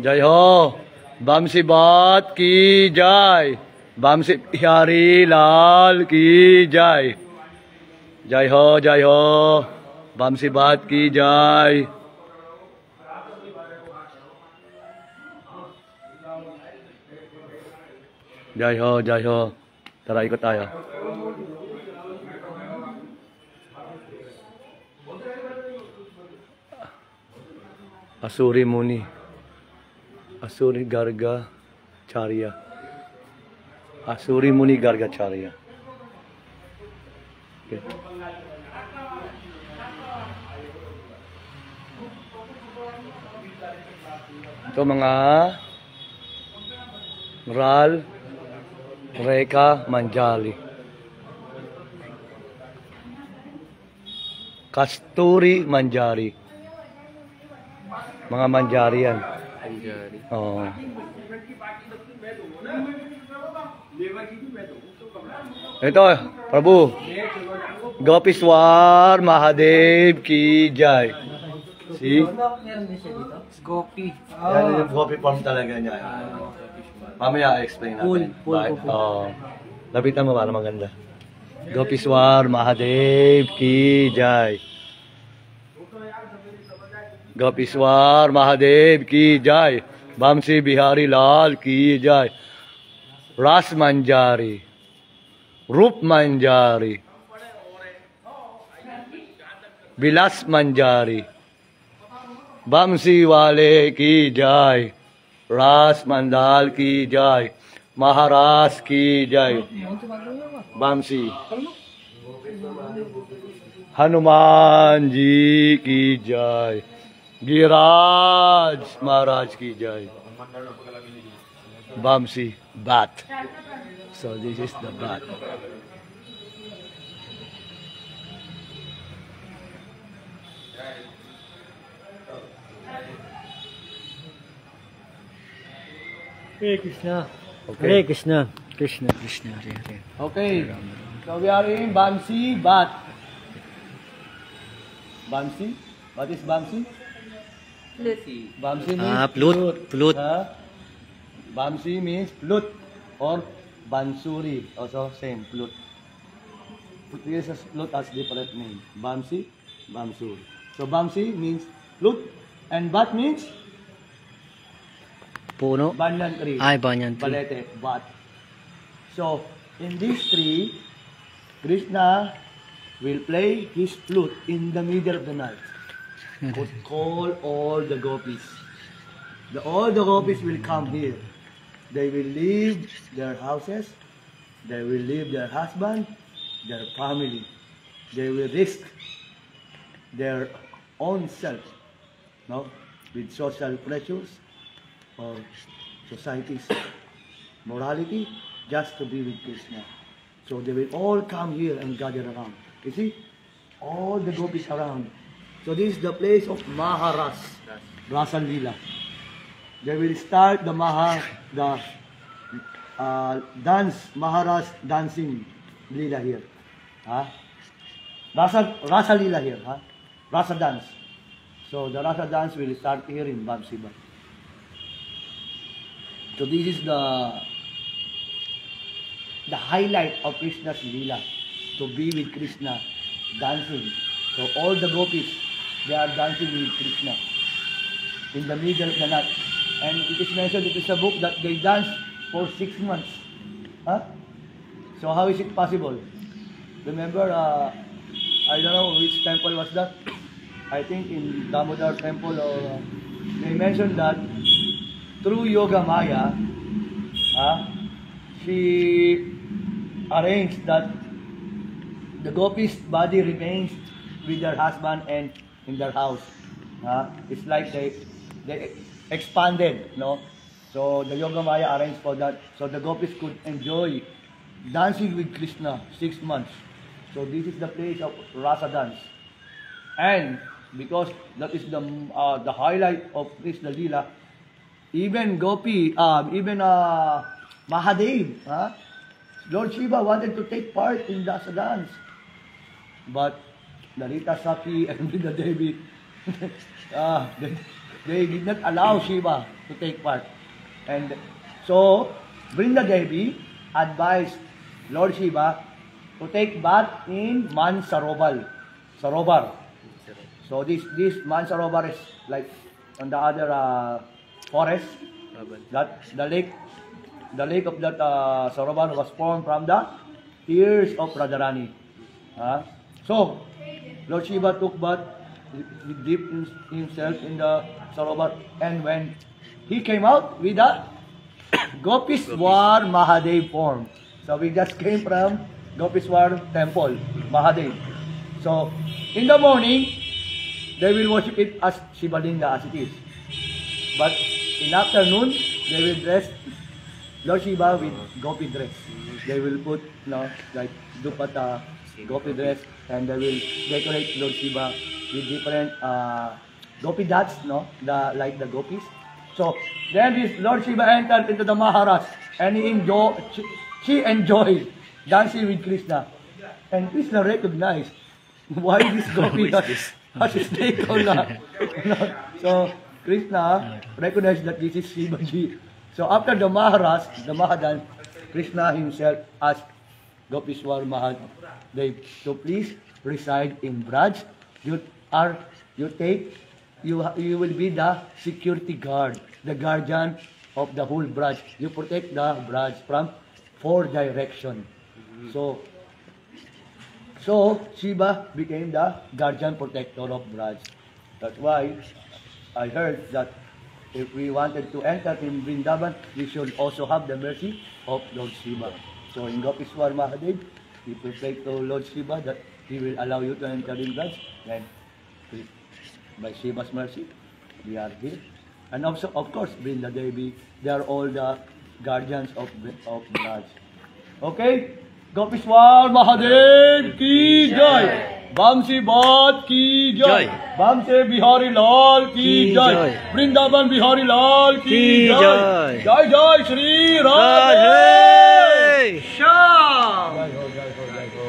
जय हो। बमसी बात की जय। बमसी बिहारी लाल की जय। जय हो जय हो। बमसी बात की जय। जय हो जय हो। Tara ikot tayo. Asuri Muni, Asuri Garga Charya, Asuri Muni Garga Charya. Okay. Ito mga Ral Reka Manjali, Kasturi Manjari. Mga manjari yan. Manjari. Oo. Ito, Prabhu. Gopishwar Mahadev ki jai. See? Gopi. Yan yung Gopi form talaga niya. Mamaya explain natin. Lapitan mo para maganda. Gopishwar Mahadev ki jai. Gopishwar Mahadev की जय। बमसी बिहारी लाल की जय। रस मंजारी, रूप मंजारी, विलास मंजारी, बमसी वाले की जय। रास मंदाल की जय। महाराज की जय। बमसी हनुमान जी की जय। गिरिराज महाराज की जय। Bamsi bat. So this is the bat. Hare Krishna. Okay. Hare Krishna. Krishna Krishna Hare Hare. Okay. So we are in Bamsi bat. Bamsi. What is Bamsi? Bamsi means flute. Bamsi means flute or bansuri, also same flute. This is flute has different name. Bamsi, bansuri. So Bamsi means flute and bat means Puno. banyan tree. Ay, banyan tree. Balete, bat. So in this tree, Krishna will play his flute in the middle of the night. Would call all the gopis. All the gopis will come here. They will leave their houses. They will leave their husband, their family. They will risk their own self, no, with social pressures or society's morality, just to be with Krishna. So they will all come here and gather around. You see, all the gopis around. So this is the place of Maharas, Rasa Leela. They will start the dance, Maharas dancing Leela here. Rasa Leela here. Rasa dance. So the Rasa dance will start here in Bamsiba. So this is the highlight of Krishna's Leela, to be with Krishna, dancing. So all the gopis, they are dancing with Krishna in the middle of the night. And it is mentioned, it is a book that they dance for 6 months. So how is it possible? Remember, I don't know which temple was that. I think in Damodar temple, or they mentioned that through Yoga Maya, she arranged that the gopis' body remains with their husband and in their house. It's like they expanded, no? So the Yoga Maya arranged for that, so the gopis could enjoy dancing with Krishna 6 months. So this is the place of Rasa dance, and because that is the highlight of Krishna Leela, even Mahadev, Lord Shiva wanted to take part in Rasa dance, but Larita Saki and Vrinda Devi, they did not allow Shiva to take part. And so, Brinda Devi advised Lord Shiva to take bath in Mansarovar. So this Mansarovar is like on the other forest. That the lake of that Sarovar was formed from the tears of Radharani. So Lord Shiva took bath, he dipped himself in the Sarovar, and when he came out with a Gopishwar Mahadev form. So we just came from Gopishwar temple, Mahadev. So in the morning, they will worship it as Shivalinga as it is. But in afternoon, they will dress Lord Shiva with gopi dress. They will put like dupata, gopi dress, and they will decorate Lord Shiva with different gopi dots, like the gopis. So then this Lord Shiva entered into the Maharaj, and she enjoyed dancing with Krishna. And Krishna recognized why this gopi has a snake on the. So Krishna recognized that this is Shivaji. So after the Maharaj, the Mahadan, Krishna himself asked Gopishwar Mahadev to please reside in Braj. You will be the security guard, the guardian of the whole Braj. You protect the Braj from 4 directions. So Shiva became the guardian protector of Braj. That's why I heard that if we wanted to enter in Vrindavan, we should also have the mercy of Lord Shiva. So in Gopishwar Mahadev, we pray to Lord Shiva that he will allow you to enter in Braj. Then by Shiva's mercy, we are here. And also, of course, Brinda Devi, they are all the guardians of Braj. Okay? Gopishwar Mahadev ki jai! Bamsi Baat ki jai! Bamse Bihari Lal ki jai! Vrindavan Bihari Lal ki jai! Jai Jai Shri Radhe Shyam! Jai ho, jai ho, jai ho.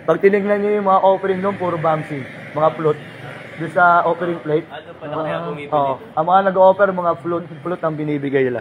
Pag tinignan niyo yung mga offering doon, puro Bamsi, mga flute. Doon sa offering plate, ang mga nag-offer, mga flute ang binibigay nila.